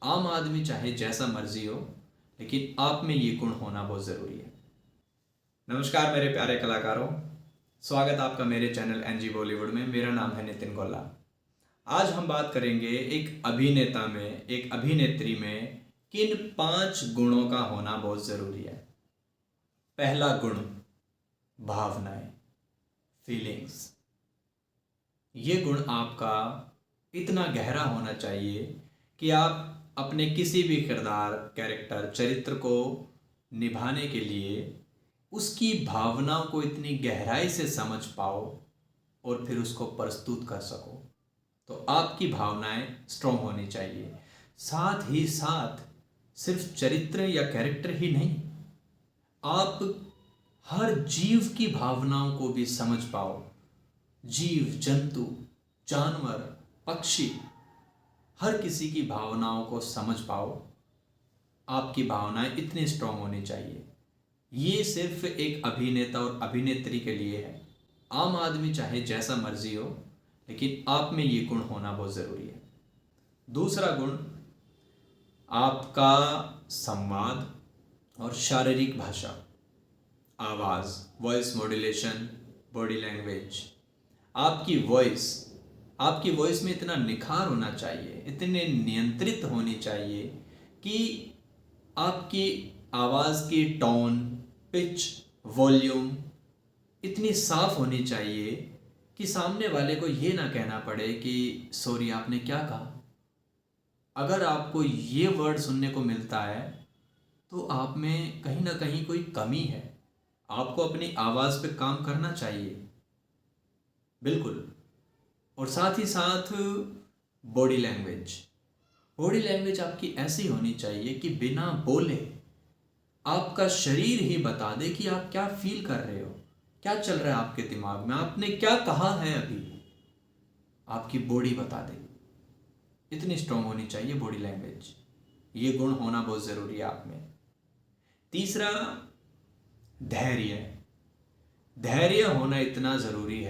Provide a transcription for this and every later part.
आम आदमी चाहे जैसा मर्जी हो, लेकिन आप में ये गुण होना बहुत ज़रूरी है। नमस्कार मेरे प्यारे कलाकारों, स्वागत आपका मेरे चैनल एनजी बॉलीवुड में। मेरा नाम है नितिन गोल्ला। आज हम बात करेंगे एक अभिनेता में, एक अभिनेत्री में किन 5 गुणों का होना बहुत ज़रूरी है। पहला गुण, भावनाएं, फीलिंग्स। ये गुण आपका इतना गहरा होना चाहिए कि आप अपने किसी भी किरदार, कैरेक्टर, चरित्र को निभाने के लिए उसकी भावनाओं को इतनी गहराई से समझ पाओ और फिर उसको प्रस्तुत कर सको। तो आपकी भावनाएं स्ट्रॉन्ग होनी चाहिए। साथ ही साथ सिर्फ चरित्र या कैरेक्टर ही नहीं, आप हर जीव की भावनाओं को भी समझ पाओ। जीव, जंतु, जानवर, पक्षी, हर किसी की भावनाओं को समझ पाओ। आपकी भावनाएं इतनी स्ट्रांग होनी चाहिए। ये सिर्फ एक अभिनेता और अभिनेत्री के लिए है। आम आदमी चाहे जैसा मर्जी हो, लेकिन आप में ये गुण होना बहुत ज़रूरी है। दूसरा गुण, आपका संवाद और शारीरिक भाषा, आवाज़, वॉइस मॉड्यूलेशन, बॉडी लैंग्वेज। आपकी वॉइस में इतना निखार होना चाहिए, इतने नियंत्रित होनी चाहिए कि आपकी आवाज़ की टोन, पिच, वॉल्यूम इतनी साफ होनी चाहिए कि सामने वाले को ये ना कहना पड़े कि सॉरी आपने क्या कहा। अगर आपको ये वर्ड सुनने को मिलता है तो आप में कहीं ना कहीं कोई कमी है। आपको अपनी आवाज़ पे काम करना चाहिए, बिल्कुल। और साथ ही साथ बॉडी लैंग्वेज आपकी ऐसी होनी चाहिए कि बिना बोले आपका शरीर ही बता दे कि आप क्या फील कर रहे हो, क्या चल रहा है आपके दिमाग में, आपने क्या कहा है अभी। आपकी बॉडी बता दे। इतनी स्ट्रांग होनी चाहिए बॉडी लैंग्वेज। ये गुण होना बहुत ज़रूरी है आप में। तीसरा, धैर्य होना इतना ज़रूरी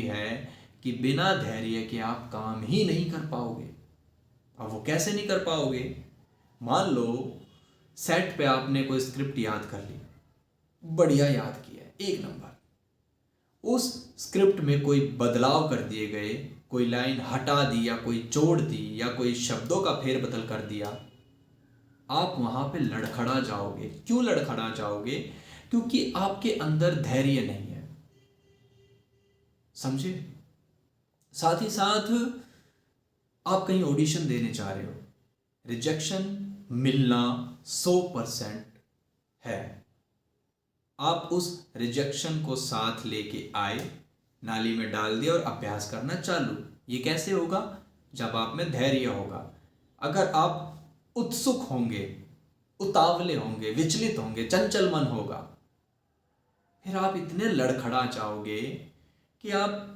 है कि बिना धैर्य के आप काम ही नहीं कर पाओगे। अब वो कैसे नहीं कर पाओगे? मान लो सेट पे आपने कोई स्क्रिप्ट याद कर ली, बढ़िया याद किया, एक नंबर। उस स्क्रिप्ट में कोई बदलाव कर दिए गए, कोई लाइन हटा दी या कोई जोड़ दी या कोई शब्दों का फेरबदल कर दिया, आप वहां पे लड़खड़ा जाओगे। क्यों लड़खड़ा जाओगे? क्योंकि आपके अंदर धैर्य नहीं है। समझे? साथ ही साथ आप कहीं ऑडिशन देने जा रहे हो, रिजेक्शन मिलना 100% है। आप उस रिजेक्शन को साथ लेके आए, नाली में डाल दिया और अभ्यास करना चालू। ये कैसे होगा? जब आप में धैर्य होगा। अगर आप उत्सुक होंगे, उतावले होंगे, विचलित होंगे, चंचल मन होगा, फिर आप इतने लड़खड़ा जाओगे कि आप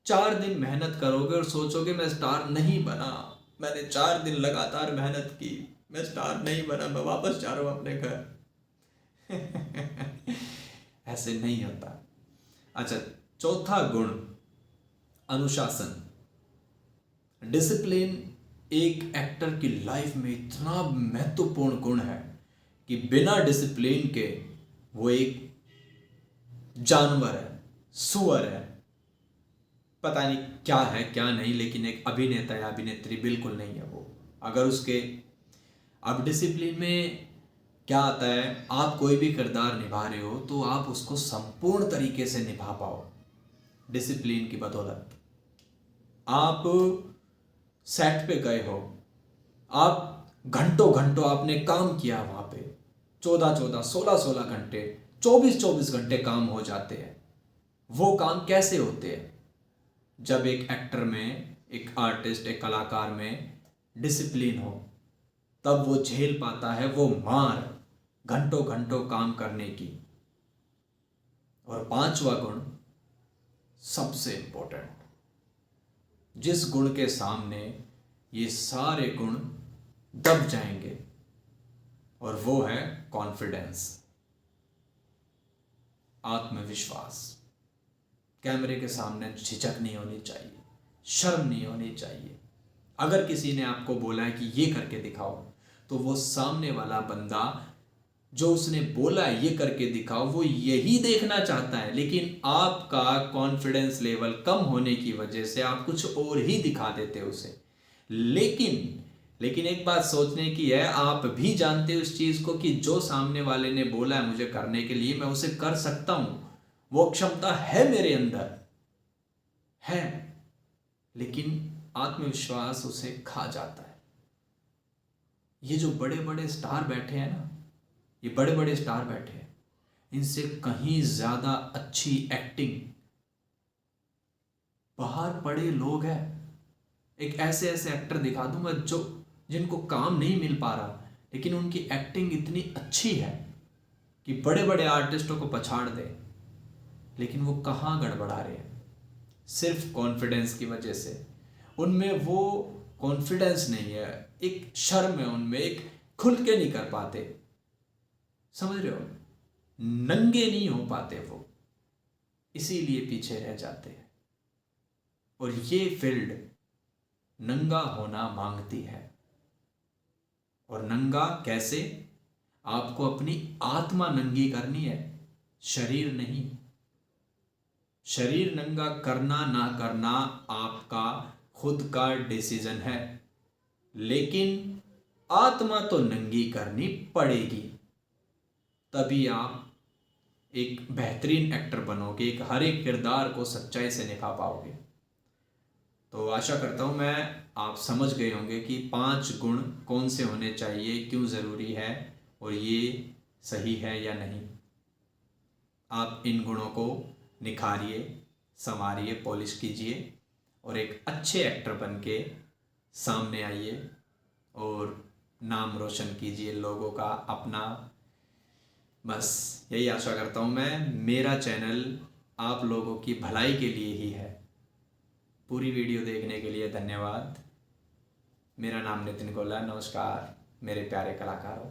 4 दिन मेहनत करोगे और सोचोगे मैं स्टार नहीं बना, मैंने 4 दिन लगातार मेहनत की, मैं स्टार नहीं बना, मैं वापस जा रहा हूं अपने घर। ऐसे नहीं होता। अच्छा, चौथा गुण, अनुशासन, डिसिप्लिन। एक एक्टर की लाइफ में इतना महत्वपूर्ण गुण है कि बिना डिसिप्लिन के वो एक जानवर है, सुअर है, पता नहीं क्या है क्या नहीं, लेकिन एक अभिनेता या अभिनेत्री बिल्कुल नहीं है वो। अगर उसके, अब डिसिप्लिन में क्या आता है, आप कोई भी किरदार निभा रहे हो तो आप उसको संपूर्ण तरीके से निभा पाओ डिसिप्लिन की बदौलत। आप सेट पे गए हो, आप घंटों घंटों आपने काम किया वहां पे, 14-14, 16-16 घंटे, 24-24 घंटे काम हो जाते हैं। वो काम कैसे होते हैं? जब एक एक्टर में, एक आर्टिस्ट, एक कलाकार में डिसिप्लिन हो, तब वो झेल पाता है वो मार, घंटों घंटों काम करने की। और 5वां गुण, सबसे इंपॉर्टेंट, जिस गुण के सामने ये सारे गुण दब जाएंगे, और वो है कॉन्फिडेंस, आत्मविश्वास। कैमरे के सामने झिझक नहीं होनी चाहिए, शर्म नहीं होनी चाहिए। अगर किसी ने आपको बोला है कि ये करके दिखाओ, तो वो सामने वाला बंदा जो उसने बोला है ये करके दिखाओ, वो यही देखना चाहता है, लेकिन आपका कॉन्फिडेंस लेवल कम होने की वजह से आप कुछ और ही दिखा देते हो उसे। लेकिन एक बात सोचने की है, आप भी जानते हो उस चीज को कि जो सामने वाले ने बोला है मुझे करने के लिए, मैं उसे कर सकता हूं, वो क्षमता है मेरे अंदर है, लेकिन आत्मविश्वास उसे खा जाता है। ये जो बड़े बड़े स्टार बैठे हैं ना, ये बड़े बड़े स्टार बैठे हैं, इनसे कहीं ज्यादा अच्छी एक्टिंग बाहर पड़े लोग हैं। एक ऐसे ऐसे एक्टर दिखा दूंगा जो जिनको काम नहीं मिल पा रहा, लेकिन उनकी एक्टिंग इतनी अच्छी है कि बड़े बड़े आर्टिस्टों को पछाड़ दे, लेकिन वो कहाँ गड़बड़ा रहे हैं, सिर्फ कॉन्फिडेंस की वजह से। उनमें वो कॉन्फिडेंस नहीं है, एक शर्म है उनमें, एक खुल के नहीं कर पाते, समझ रहे हो, नंगे नहीं हो पाते वो, इसीलिए पीछे रह जाते हैं। और ये फील्ड नंगा होना मांगती है। और नंगा कैसे? आपको अपनी आत्मा नंगी करनी है, शरीर नहीं। शरीर नंगा करना ना करना आपका खुद का डिसीजन है, लेकिन आत्मा तो नंगी करनी पड़ेगी, तभी आप एक बेहतरीन एक्टर बनोगे, एक हर एक किरदार को सच्चाई से निभा पाओगे। तो आशा करता हूँ मैं आप समझ गए होंगे कि 5 गुण कौन से होने चाहिए, क्यों ज़रूरी है और ये सही है या नहीं। आप इन गुणों को निखारिए, संवारिए, पॉलिश कीजिए और एक अच्छे एक्टर बन के सामने आइए और नाम रोशन कीजिए लोगों का, अपना। बस यही आशा करता हूँ मैं। मेरा चैनल आप लोगों की भलाई के लिए ही है। पूरी वीडियो देखने के लिए धन्यवाद। मेरा नाम नितिन गोला। नमस्कार मेरे प्यारे कलाकारों।